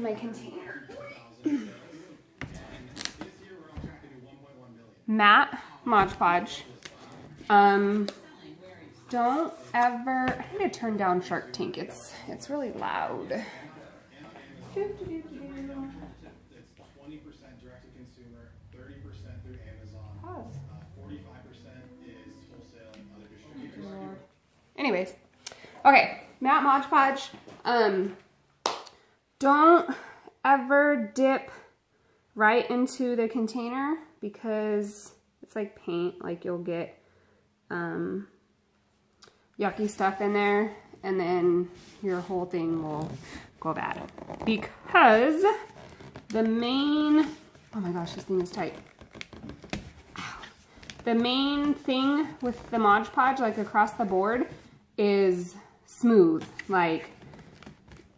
my container. Matte Mod Podge. Don't ever, I need to turn down Shark Tank. It's really loud. It's 20% direct to consumer, 30% through Amazon, 45% is wholesale and other distributors. Anyways, okay, matte Mod Podge. Don't ever dip right into the container because it's like paint. Like you'll get yucky stuff in there, and then your whole thing will go bad. Because the main, oh my gosh, this thing is tight. Ow. The main thing with the Mod Podge, like across the board, is smooth, like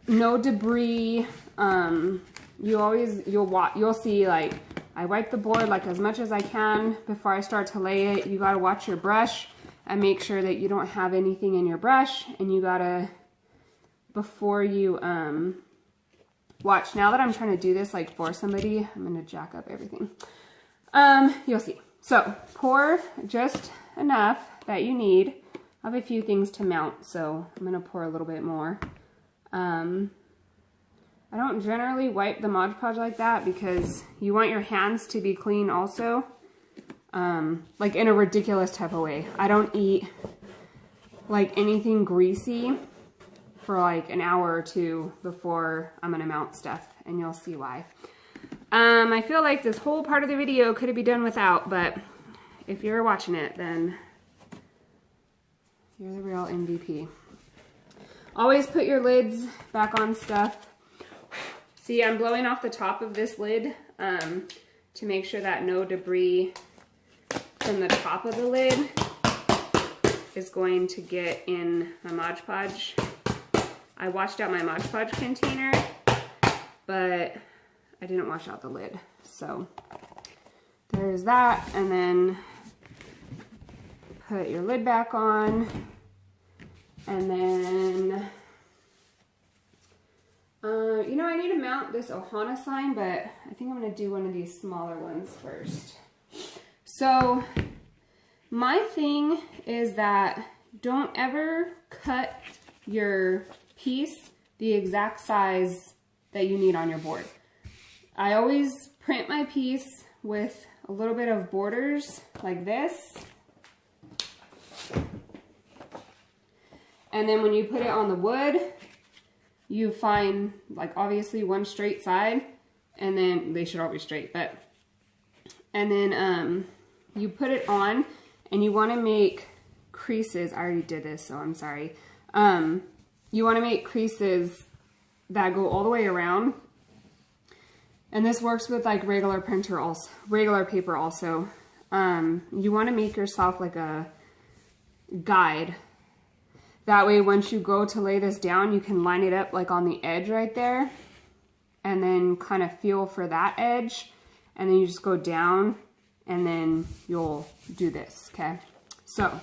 no debris. You'll see, like, I wipe the board like as much as I can before I start to lay it. You gotta watch your brush and make sure that you don't have anything in your brush, and you gotta, before you watch. Now that I'm trying to do this like for somebody, I'm gonna jack up everything. You'll see. So pour just enough that you need. I have a few things to mount, so I'm gonna pour a little bit more. I don't generally wipe the Mod Podge like that because you want your hands to be clean also. Like in a ridiculous type of way. I don't eat like anything greasy for like an hour or two before I'm gonna mount stuff, and you'll see why. I feel like this whole part of the video could have been done without, but if you're watching it, then you're the real MVP. Always put your lids back on stuff. See, I'm blowing off the top of this lid to make sure that no debris from the top of the lid is going to get in my Mod Podge. I washed out my Mod Podge container, but I didn't wash out the lid. So there's that, and then put your lid back on, and then you know, I need to mount this Ohana sign, but I think I'm gonna do one of these smaller ones first. So my thing is that don't ever cut your piece the exact size that you need on your board. I always print my piece with a little bit of borders like this. And then when you put it on the wood, you find, like, obviously one straight side, and then they should all be straight, but, and then you put it on, and you want to make creases. I already did this, so I'm sorry. You want to make creases that go all the way around, and this works with like regular paper also. You want to make yourself like a guide. That way, once you go to lay this down, you can line it up like on the edge right there, and then kind of feel for that edge, and then you just go down, and then you'll do this, okay? So,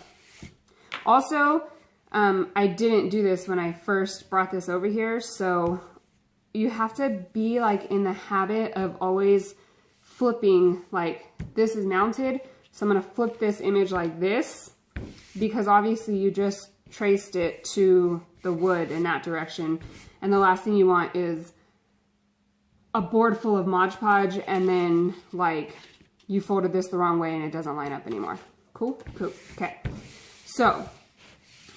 also, I didn't do this when I first brought this over here, so you have to be like in the habit of always flipping, like this is mounted, so I'm gonna flip this image like this, because obviously you just traced it to the wood in that direction, and the last thing you want is a board full of Mod Podge and then like you folded this the wrong way and it doesn't line up anymore. Cool? Cool. Okay. So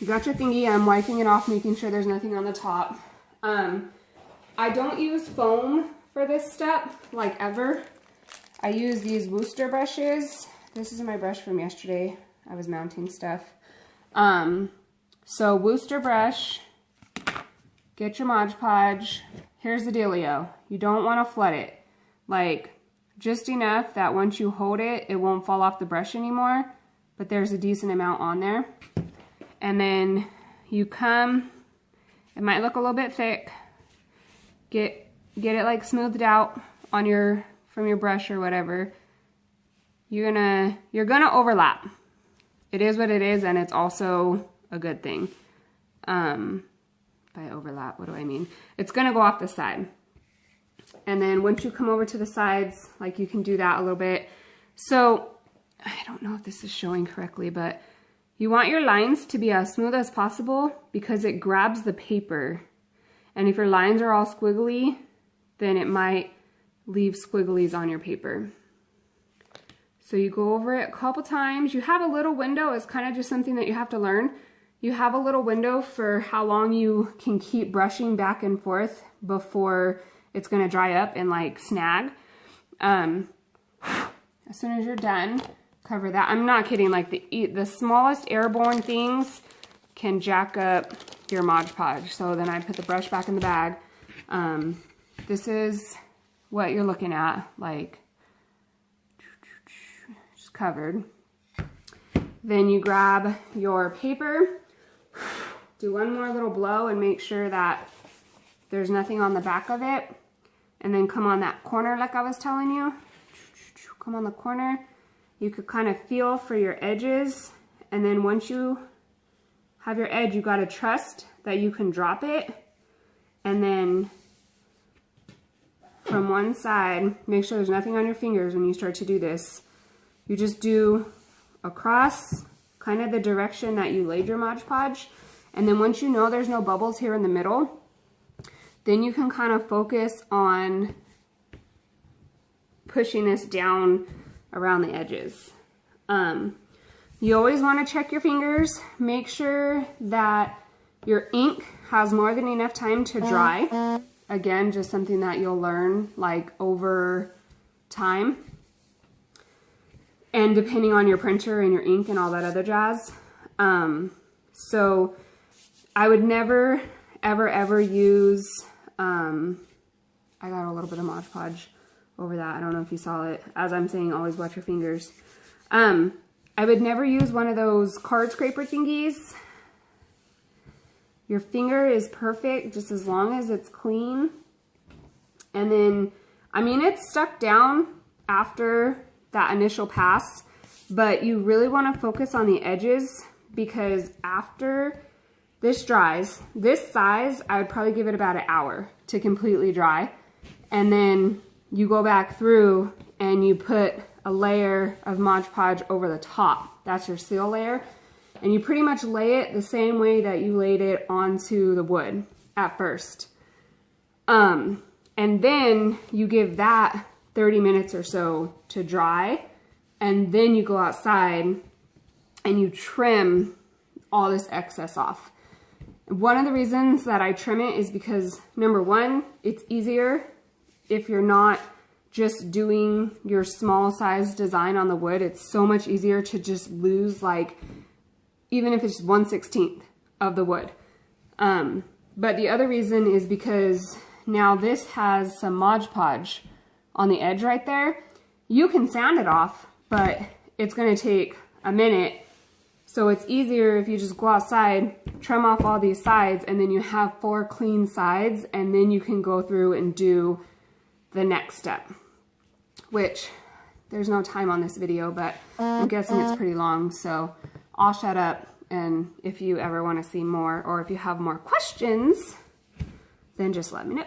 you got your thingy. I'm wiping it off, making sure there's nothing on the top. I don't use foam for this step, like ever. I use these Wooster brushes. This is my brush from yesterday. I was mounting stuff. So Wooster brush, get your Mod Podge. Here's the dealio. You don't want to flood it. Like, just enough that once you hold it, it won't fall off the brush anymore, but there's a decent amount on there. And then you come, it might look a little bit thick, get it like smoothed out on from your brush or whatever. You're gonna overlap. It is what it is, and it's also a good thing. By overlap, what do I mean? It's gonna go off the side. And then once you come over to the sides, like you can do that a little bit. So I don't know if this is showing correctly, but you want your lines to be as smooth as possible because it grabs the paper. And if your lines are all squiggly, then it might leave squigglies on your paper. So you go over it a couple times. You have a little window. It's kind of just something that you have to learn. You have a little window for how long you can keep brushing back and forth before it's going to dry up and like snag. As soon as you're done, cover that. I'm not kidding, like the smallest airborne things can jack up your Mod Podge. So then I put the brush back in the bag. This is what you're looking at, like just covered. Then you grab your paper, do one more little blow and make sure that there's nothing on the back of it. And then come on that corner like I was telling you. Come on the corner. You could kind of feel for your edges. And then once you have your edge, you got to trust that you can drop it. And then from one side, make sure there's nothing on your fingers when you start to do this. You just do across kind of the direction that you laid your Mod Podge. And then once you know there's no bubbles here in the middle, then you can kind of focus on pushing this down around the edges. You always want to check your fingers. Make sure that your ink has more than enough time to dry. Again, just something that you'll learn like over time. And depending on your printer and your ink and all that other jazz. So I would never, ever use, I got a little bit of Mod Podge over that. I don't know if you saw it. As I'm saying, always watch your fingers. I would never use one of those card scraper thingies. Your finger is perfect just as long as it's clean. And then, I mean, it's stuck down after that initial pass, but you really want to focus on the edges because after this dries, this size, I would probably give it about an hour to completely dry. And then you go back through and you put a layer of Mod Podge over the top. That's your seal layer. And you pretty much lay it the same way that you laid it onto the wood at first. And then you give that 30 minutes or so to dry. And then you go outside and you trim all this excess off. One of the reasons that I trim it is because, number one, it's easier if you're not just doing your small size design on the wood. It's so much easier to just lose, like, even if it's 1/16 of the wood. But the other reason is because now this has some Mod Podge on the edge right there. You can sand it off, but it's going to take a minute. So it's easier if you just go outside, trim off all these sides, and then you have 4 clean sides, and then you can go through and do the next step, which there's no time on this video, but I'm guessing it's pretty long. So I'll shut up, and if you ever want to see more or if you have more questions, then just let me know.